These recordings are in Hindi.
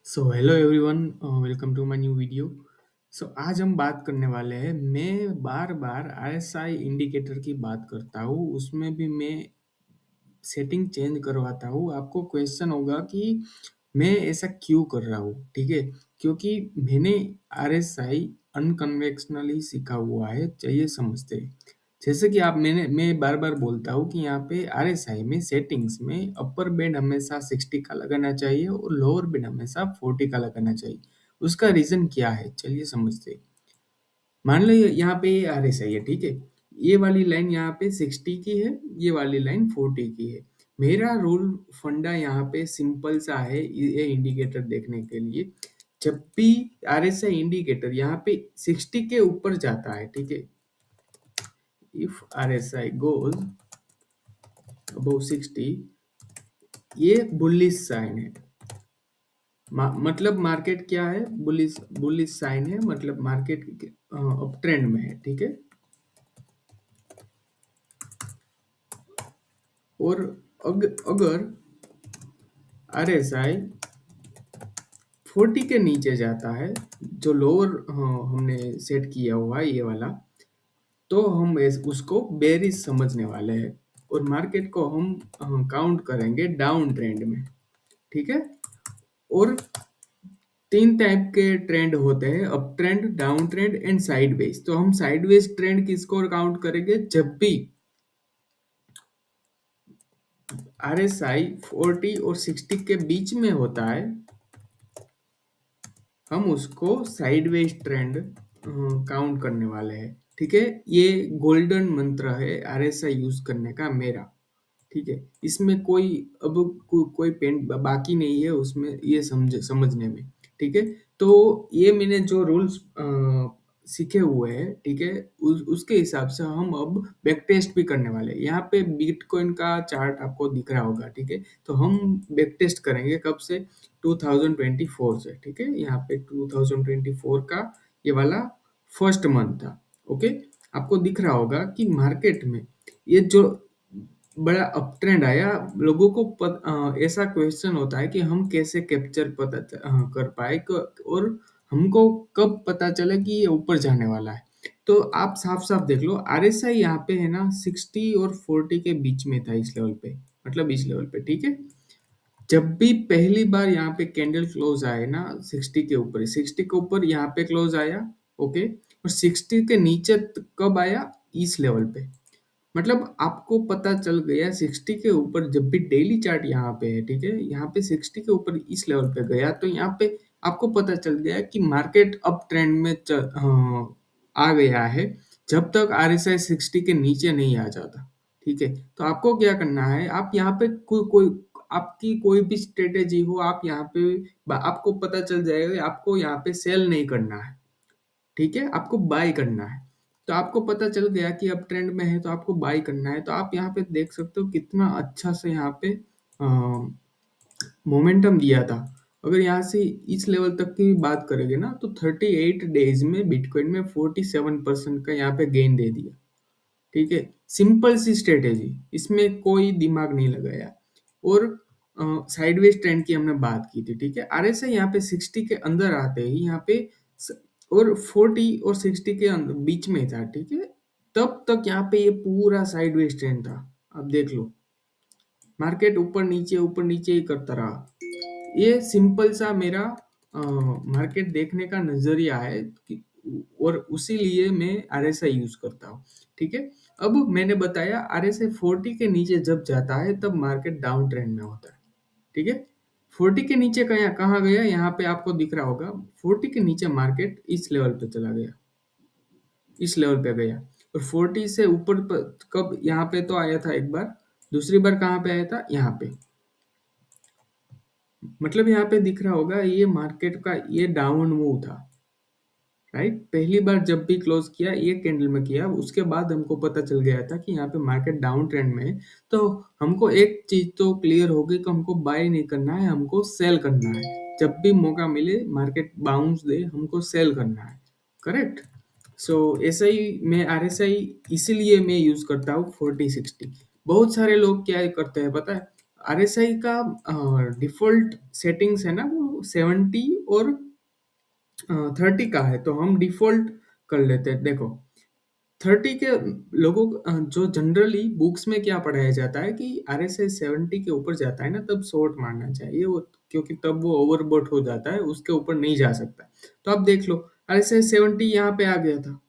So hello everyone, welcome to my new video. आज हम बात करने वाले हैं। मैं बार बार आरएसआई इंडिकेटर की बात करता हूँ, उसमें भी मैं सेटिंग चेंज करवाता हूँ। आपको क्वेश्चन होगा कि मैं ऐसा क्यों कर रहा हूँ, ठीक है? क्योंकि मैंने आरएसआई अनकन्वेंशनली सीखा हुआ है, चाहिए समझते हैं। जैसे कि मैं बार बार बोलता हूँ कि यहाँ पे आरएसआई में सेटिंग्स में अपर बैंड हमेशा 60 का लगाना चाहिए और लोअर बैंड हमेशा 40 का लगाना चाहिए। उसका रीजन क्या है, चलिए समझते हैं। मान लो यहाँ पे ये आरएसआई है, ठीक है? ये वाली लाइन यहाँ पे 60 की है, ये वाली लाइन 40 की है। मेरा रूल फंडा यहाँ पे सिंपल सा है ये इंडिकेटर देखने के लिए। जब भी आरएसआई इंडिकेटर यहाँ पे 60 के ऊपर जाता है, ठीक है, इफ आरएसआई गोज अबव 60, ये बुलिश साइन है। मतलब मार्केट क्या है, बुलिश बुलिश साइन है, मतलब मार्केट अप ट्रेंड में है, ठीक है। और अगर आरएसआई 40 के नीचे जाता है, जो लोअर हमने सेट किया हुआ है ये वाला, तो हम उसको बेरिश समझने वाले हैं और मार्केट को हम काउंट करेंगे डाउन ट्रेंड में, ठीक है। और तीन टाइप के ट्रेंड होते हैं, up trend, down trend and sideways. तो हम साइडवेज ट्रेंड किसको काउंट करेंगे? जब भी आरएसआई 40 और 60 के बीच में होता है, हम उसको साइडवेज ट्रेंड काउंट करने वाले हैं, ठीक है। ये गोल्डन मंत्र है आरएसआई यूज करने का मेरा, ठीक है। इसमें कोई अब कोई पेन बाकी नहीं है उसमें, ये समझने में, ठीक है। तो ये मैंने जो रूल्स सीखे हुए हैं, ठीक है, उसके हिसाब से हम अब बैक टेस्ट भी करने वाले हैं। यहाँ पे बिटकॉइन का चार्ट आपको दिख रहा होगा, ठीक है। तो हम बैक टेस्ट करेंगे कब से? 2024 से, ठीक है। यहाँ पे 2024 का ये वाला फर्स्ट मंथ था, ओके। आपको दिख रहा होगा कि मार्केट में ये जो बड़ा अप ट्रेंड आया, लोगों को ऐसा क्वेश्चन होता है कि हम कैसे कैप्चर कर पाए और हमको कब पता चले कि ये ऊपर जाने वाला है। तो आप साफ साफ देख लो, आरएसआई यहाँ पे है ना 60 और 40 के बीच में था, इस लेवल पे, मतलब इस लेवल पे, ठीक है। जब भी पहली बार यहाँ पे कैंडल क्लोज आए ना 60 के ऊपर, 60 के ऊपर यहाँ पे क्लोज आया, ओके, और 60 के नीचे कब आया? इस लेवल पे। मतलब आपको पता चल गया 60 के ऊपर, जब भी डेली चार्ट यहाँ पे है, ठीक है, यहाँ पे 60 के ऊपर इस लेवल पे गया, तो यहाँ पे आपको पता चल गया कि मार्केट अप ट्रेंड में आ गया है, जब तक आरएसआई 60 के नीचे नहीं आ जाता, ठीक है। तो आपको क्या करना है, आप यहाँ पे कोई आपकी कोई भी स्ट्रेटेजी हो, आप यहाँ पे आपको पता चल जाएगा, आपको यहाँ पे सेल नहीं करना है, ठीक है, आपको बाय करना है। तो आपको पता चल गया कि अब ट्रेंड में है तो आपको बाय करना है। तो आप यहाँ पे देख सकते हो कितना अच्छा से यहाँ पे मोमेंटम दिया था। अगर यहाँ से इस लेवल तक की बात करेंगे ना, तो 38 डेज में बिटकॉइन में 47% का यहाँ पे गेन दे दिया, ठीक है। सिंपल सी स्ट्रेटेजी, इसमें कोई दिमाग नहीं लगाया। और साइडवेज ट्रेंड की हमने बात की थी, ठीक है। आरएसआई यहाँ पे 60 के अंदर आते ही यहाँ पे और 40 और 60 के अंदर बीच में था, ठीक है। तब तक यहाँ पे ये पूरा साइडवेज ट्रेंड था। अब देख लो, मार्केट ऊपर नीचे ही करता रहा। ये सिंपल सा मेरा मार्केट देखने का नजरिया है और उसी लिए मैं आरएसआई यूज करता हूँ, ठीक है। अब मैंने बताया आरएसआई 40 के नीचे जब जाता है तब मार्केट डाउन ट्रेंड में होता है, ठीक है। 40 के नीचे कहाँ गया? यहाँ पे आपको दिख रहा होगा, 40 के नीचे मार्केट इस लेवल पे चला गया, इस लेवल पे गया। और 40 से ऊपर कब यहाँ पे तो आया था एक बार, दूसरी बार कहाँ पे आया था? यहाँ पे। मतलब यहाँ पे दिख रहा होगा ये मार्केट का ये डाउन मूव था, राइट। पहली बार जब भी क्लोज किया ये कैंडल में किया, उसके बाद हमको पता चल गया था कि यहाँ पे मार्केट डाउन ट्रेंड में है। तो हमको एक चीज तो क्लियर हो गई कि हमको बाय नहीं करना है, हमको सेल करना है। जब भी मौका मिले, मार्केट बाउंस दे, हमको सेल करना है, करेक्ट। सो ऐसा ही मैं आरएसआई इसीलिए मैं यूज करता हूँ 40-60। बहुत सारे लोग क्या करते हैं पता है, आरएसआई का डिफॉल्ट सेटिंग्स है ना, वो 70 और 30 का है, तो हम डिफ़ॉल्ट कर लेते हैं। देखो 30 के लोगों को जो जनरली बुक्स में क्या पढ़ाया जाता है कि आरएसआई 70 के ऊपर जाता है ना, तब शॉर्ट मारना चाहिए वो, क्योंकि तब वो ओवरबॉट हो जाता है, उसके ऊपर नहीं जा सकता। तो आप देख लो आरएसआई 70 यहाँ पे आ गया था,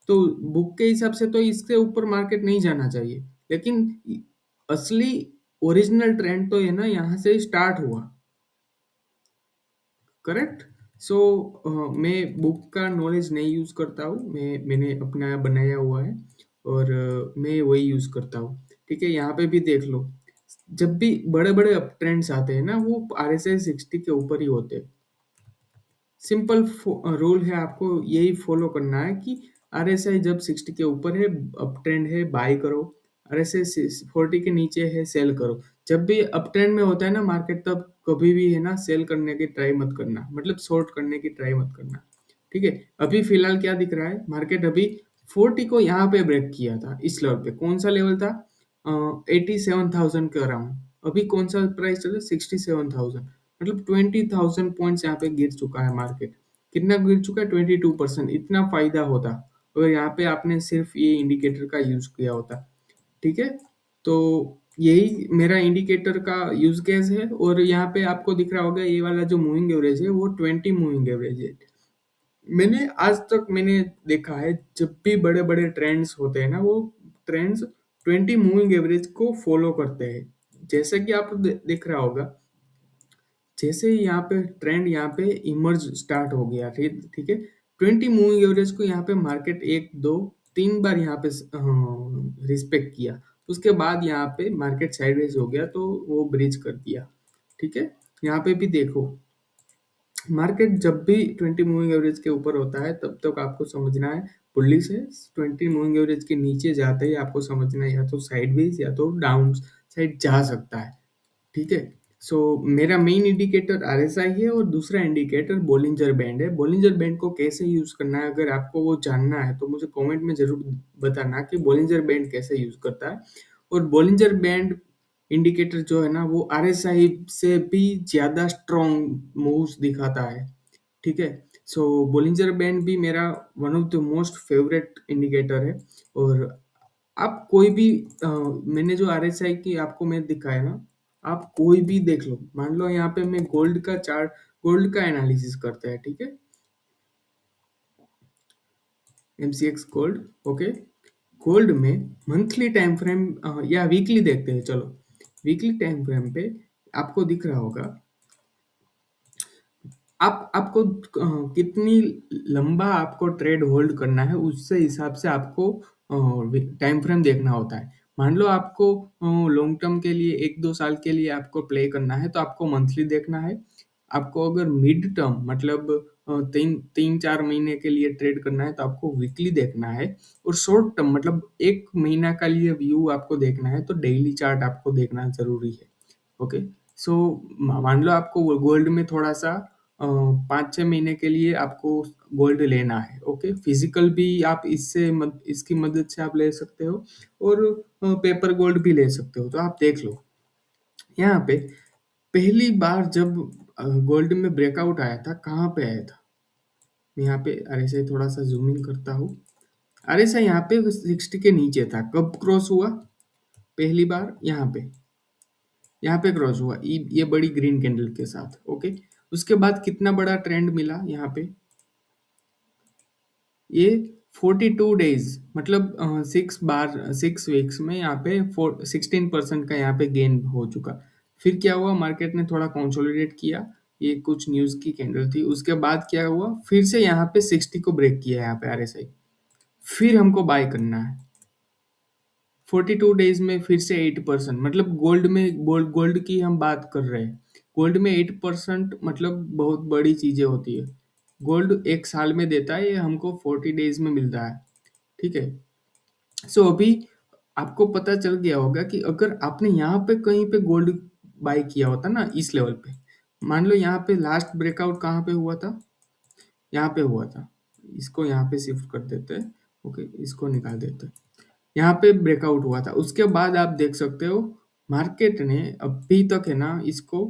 तो बुक के हिसाब से तो इसके ऊपर मार्केट नहीं जाना चाहिए, लेकिन असली ओरिजिनल ट्रेंड तो ये ना यहाँ से स्टार्ट हुआ। करेक्ट। सो मैं बुक का नॉलेज नहीं यूज करता हूँ, मैंने अपना बनाया हुआ है, और मैं वही यूज करता हूँ। ठीक है, यहाँ पे भी देख लो, जब भी बड़े बड़े अप ट्रेंड्स आते हैं ना, वो RSI 60 के ऊपर ही होते हैं। सिंपल रूल है, आपको यही फॉलो करना है कि RSI जब 60 के ऊपर है, अप ट्रेंड है, बाय करो। RSI 40 के नीचे है, सेल करो। जब भी अप ट्रेंड में होता है ना मार्केट, तब कभी भी है ना सेल करने की ट्राई मत करना, मतलब शॉर्ट करने की ट्राई मत करना। ठीक है, अभी फिलहाल क्या दिख रहा है, मार्केट अभी 40 को यहाँ पे ब्रेक किया था, इस लेवल पे। कौन सा लेवल था? 87,000 के अराउंड। अभी कौन सा प्राइस चल रहा है? 67,000। मतलब 20,000 पॉइंट्स यहाँ पे गिर चुका है मार्केट। कितना गिर चुका है? 22%। इतना फायदा होता अगर यहाँ पे आपने सिर्फ ये इंडिकेटर का यूज किया होता। ठीक है, तो यही मेरा इंडिकेटर का यूज केस है। और यहाँ पे आपको दिख रहा होगा, ये वाला जो मूविंग एवरेज है वो 20 मूविंग एवरेज है। मैंने आज तक मैंने देखा है, जब भी बड़े बड़े ट्रेंड्स होते हैं ना, वो ट्रेंड्स 20 मूविंग एवरेज को फॉलो करते हैं। जैसे कि आप देख रहा होगा, जैसे ही यहाँ पे ट्रेंड यहाँ पे इमर्ज स्टार्ट हो गया, ठीक ठीक है, 20 मूविंग एवरेज को यहाँ पे मार्केट एक दो तीन बार यहाँ पे रिस्पेक्ट किया, उसके बाद यहाँ पे मार्केट साइडवेज हो गया, तो वो ब्रिज कर दिया। ठीक है, यहाँ पे भी देखो, मार्केट जब भी 20 मूविंग एवरेज के ऊपर होता है, तब तक आपको समझना है बुलिश है। 20 मूविंग एवरेज के नीचे जाते ही आपको समझना है या तो साइडवेज या तो डाउन साइड जा सकता है। ठीक है, सो मेरा मेन इंडिकेटर RSI है, और दूसरा इंडिकेटर बोलिंजर बैंड है। बोलिंजर बैंड को कैसे यूज करना है, अगर आपको वो जानना है तो मुझे कमेंट में जरूर बताना कि बोलिंजर बैंड कैसे यूज करता है। और बोलिंजर बैंड इंडिकेटर जो है ना, वो RSI से भी ज्यादा स्ट्रॉन्ग मूव्स दिखाता है। ठीक है, सो बोलिंजर बैंड भी मेरा one of the most favourite indicator है। और आप कोई भी मैंने जो RSI की आपको मैं दिखाया ना, आप कोई भी देख लो। मान लो यहाँ पे मैं गोल्ड का चार्ट, गोल्ड का एनालिसिस करते हैं। ठीक है, MCX गोल्ड। ओके, गोल्ड में मंथली टाइम फ्रेम या वीकली देखते हैं, चलो वीकली टाइम फ्रेम पे आपको दिख रहा होगा, आपको कितनी लंबा आपको ट्रेड होल्ड करना है, उससे हिसाब से आपको टाइम फ्रेम देखना होता है। मान लो आपको लॉन्ग टर्म के लिए 1-2 साल के लिए आपको प्ले करना है, तो आपको मंथली देखना है। आपको अगर मिड टर्म मतलब 3-4 महीने के लिए ट्रेड करना है, तो आपको वीकली देखना है। और शॉर्ट टर्म मतलब 1 महीना का लिए व्यू आपको देखना है, तो डेली चार्ट आपको देखना जरूरी है। ओके, सो मान लो आपको गोल्ड में थोड़ा सा 5-6 महीने के लिए आपको गोल्ड लेना है। ओके, फिजिकल भी आप इसकी मदद से आप ले सकते हो, और पेपर गोल्ड भी ले सकते हो। तो आप देख लो यहाँ पे, पहली बार जब गोल्ड में ब्रेकआउट आया था, कहाँ पे आया था? मैं यहाँ पे RSI थोड़ा सा जूम इन करता हूँ। RSI यहाँ पे 60 के नीचे था, कब क्रॉस हुआ? पहली बार यहाँ पे क्रॉस हुआ, ये बड़ी ग्रीन कैंडल के साथ। ओके, उसके बाद कितना बड़ा ट्रेंड मिला यहाँ पे? ये 42 डेज मतलब 6 वीक्स में यहाँ पे 16% का यहाँ पे गेन हो चुका। फिर क्या हुआ, मार्केट ने थोड़ा कंसोलिडेट किया, ये कुछ न्यूज की कैंडल थी। उसके बाद क्या हुआ, फिर से यहाँ पे 60 को ब्रेक किया यहाँ पे RSI। फिर हमको बाय करना है 42 डेज में, फिर से 8%। मतलब गोल्ड में गोल्ड की हम बात कर रहे हैं, गोल्ड में 8% मतलब बहुत बड़ी चीजें होती है। गोल्ड 1 साल में देता है, ये हमको 40 डेज में मिलता है। ठीक है, सो अभी आपको पता चल गया होगा कि अगर आपने यहाँ पे कहीं पे गोल्ड बाय किया होता ना, इस लेवल पे, मान लो यहाँ पे लास्ट ब्रेकआउट कहाँ पे हुआ था? यहाँ पे हुआ था। इसको यहाँ पे शिफ्ट कर देते हैं। ओके, इसको निकाल देते हैं। यहाँ पे ब्रेकआउट हुआ था, उसके बाद आप देख सकते हो मार्केट ने अभी तक है ना इसको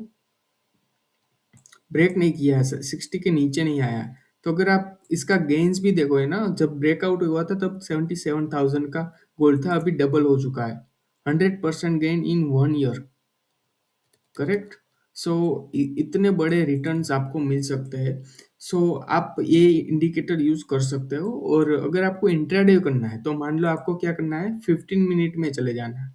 ब्रेक नहीं किया है, 60 के नीचे नहीं आया है। तो अगर आप इसका गेन्स भी देखोगे ना, जब ब्रेकआउट हुआ था तब 77,000 का गोल्ड था, अभी डबल हो चुका है। 100% गेन इन 1 ईयर, करेक्ट। सो इतने बड़े रिटर्न्स आपको मिल सकते हैं। सो आप ये इंडिकेटर यूज कर सकते हो। और अगर आपको इंट्राडे करना है तो मान लो आपको क्या करना है, 15 मिनट में चले जाना है।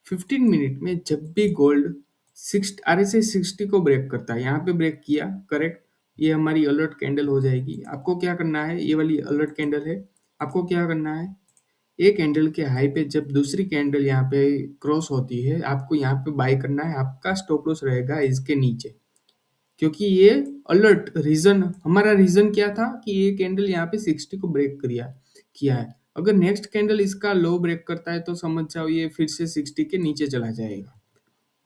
15 मिनट में जब भी गोल्ड 6 RSI 60 को ब्रेक करता है, यहाँ पे ब्रेक किया, करेक्ट, ये हमारी अलर्ट कैंडल हो जाएगी। आपको क्या करना है, ये वाली अलर्ट कैंडल है, आपको क्या करना है, एक कैंडल के हाई पे जब दूसरी कैंडल यहाँ पे क्रॉस होती है, आपको यहाँ पे बाय करना है। आपका स्टॉप लॉस रहेगा इसके नीचे, क्योंकि ये अलर्ट रीजन, हमारा रीजन क्या था कि ये कैंडल यहाँ पे 60 को ब्रेक किया है। अगर नेक्स्ट कैंडल इसका लो ब्रेक करता है तो समझ जाओ ये फिर से 60 के नीचे चला जाएगा।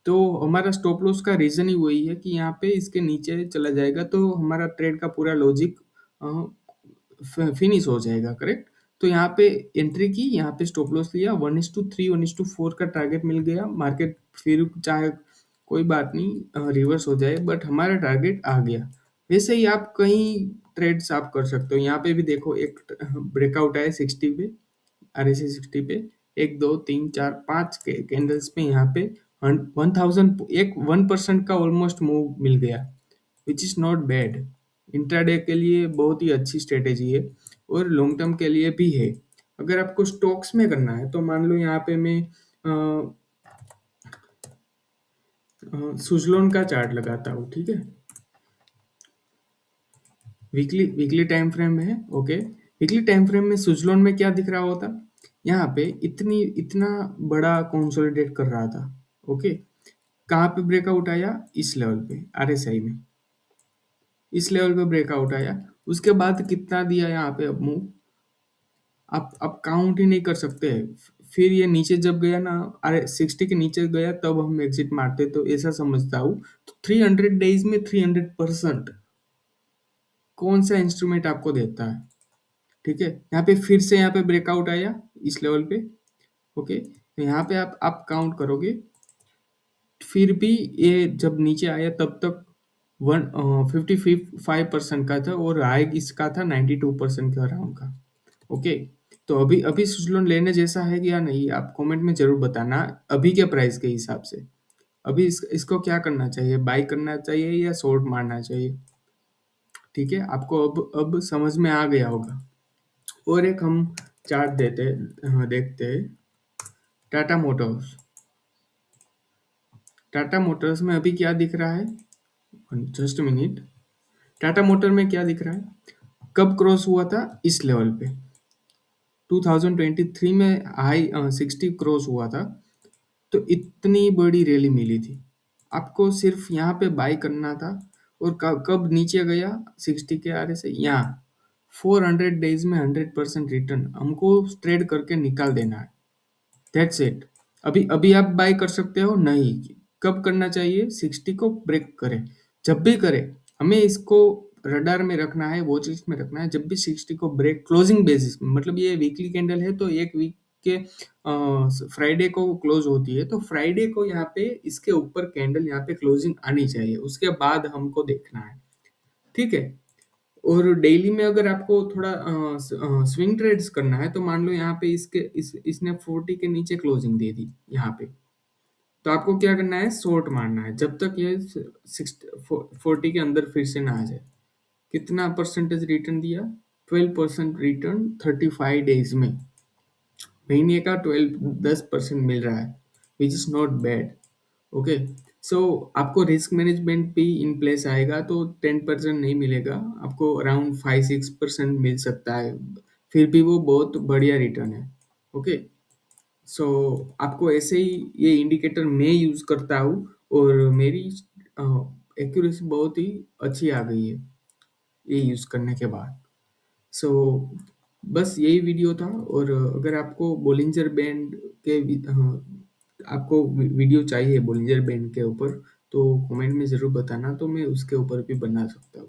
तो हमारा स्टॉप लॉस का रीजन ही वही है कि यहाँ पे इसके नीचे चला जाएगा, तो हमारा ट्रेड का पूरा लॉजिक फिनिश हो जाएगा, करेक्ट। तो यहाँ पे एंट्री की, यहाँ पे स्टॉप लॉस लिया, 1:3 1:4 का टारगेट मिल गया। मार्केट फिर चाहे कोई बात नहीं रिवर्स हो जाए, बट हमारा टारगेट आ गया। वैसे ही आप कई ट्रेड्स आप कर सकते हो। यहाँ पे भी देखो एक ब्रेकआउट आया 60 पे, RSI 60 पे, 1 2 3 4 5 के कैंडल्स पे यहाँ पे 1000 एक 1% का ऑलमोस्ट मूव मिल गया, विच इज नॉट बैड। इंट्राडे के लिए बहुत ही अच्छी स्ट्रेटेजी है और लॉन्ग टर्म के लिए भी है। अगर आपको स्टॉक्स में करना है तो मान लो यहाँ पे मैं सुजलोन का चार्ट लगाता हूँ, ठीक है। वीकली टाइम फ्रेम है, ओके। वीकली टाइम फ्रेम में सुजलोन में क्या दिख रहा होता, यहाँ पे इतना बड़ा कंसोलिडेट कर रहा था, ओके। कहाँ पे ब्रेकआउट आया, इस लेवल पे, RSI में इस लेवल पे ब्रेकआउट आया। उसके बाद कितना दिया यहाँ पे अब मूव, आप काउंट ही नहीं कर सकते। फिर ये नीचे जब गया ना, अरे 60 के नीचे गया तब हम एग्जिट मारते। तो ऐसा समझता हूँ। तो 300 डेज में 300% कौन सा इंस्ट्रूमेंट आपको देता है, ठीक है। यहाँ पे फिर से यहाँ पे ब्रेकआउट आया इस लेवल पे, ओके। तो यहाँ पे आप काउंट करोगे, फिर भी ये जब नीचे आया तब तक 55% का था और हाई इसका था 92% के अराउंड का, ओके। तो अभी अभी सुजलोन लेने जैसा है या नहीं, आप कमेंट में जरूर बताना। अभी के प्राइस के हिसाब से अभी इसको क्या करना चाहिए, बाय करना चाहिए या शॉर्ट मारना चाहिए, ठीक है। आपको अब समझ में आ गया होगा। और एक हम चार्ट देखते हैं, टाटा मोटर्स। टाटा मोटर्स में अभी क्या दिख रहा है, जस्ट मिनट। टाटा मोटर में क्या दिख रहा है, कब क्रॉस हुआ था, इस लेवल पे 2023 में हाई 60 क्रॉस हुआ था। तो इतनी बड़ी रैली मिली थी, आपको सिर्फ यहाँ पे बाय करना था। और कब नीचे गया 60 के आरे से, यहाँ 400 डेज में 100% रिटर्न हमको ट्रेड करके निकाल देना है, दैट्स इट। अभी अभी आप बाय कर सकते हो नहीं, कब करना चाहिए, 60 को ब्रेक करे, जब भी करे हमें इसको रडार में रखना है, वॉच लिस्ट में रखना है। जब भी 60 को ब्रेक क्लोजिंग बेसिस में, मतलब ये वीकली कैंडल है तो एक वीक के फ्राइडे को क्लोज होती है, तो फ्राइडे को यहाँ पे इसके ऊपर कैंडल यहाँ पे क्लोजिंग आनी चाहिए, उसके बाद हमको देखना है, ठीक है। और डेली में अगर आपको थोड़ा स्विंग ट्रेड्स करना है तो मान लो यहाँ पे इसने 40 के नीचे क्लोजिंग दे दी यहाँ पे, तो आपको क्या करना है, शॉर्ट मारना है जब तक ये 40 के अंदर फिर से ना आ जाए। कितना परसेंटेज रिटर्न दिया, 12% रिटर्न 35 डेज में, महीने का 10% मिल रहा है, which is not bad, okay. So आपको रिस्क मैनेजमेंट भी इन प्लेस आएगा तो 10% नहीं मिलेगा, आपको अराउंड 5-6% मिल सकता है, फिर भी वो बहुत बढ़िया रिटर्न है, ओके। सो आपको ऐसे ही ये इंडिकेटर मैं यूज़ करता हूँ और मेरी एक्यूरेसी बहुत ही अच्छी आ गई है ये यूज़ करने के बाद। सो बस यही वीडियो था। और अगर आपको बोलिंजर बैंड के आपको वीडियो चाहिए बोलिंजर बैंड के ऊपर तो कमेंट में ज़रूर बताना, तो मैं उसके ऊपर भी बना सकता हूँ।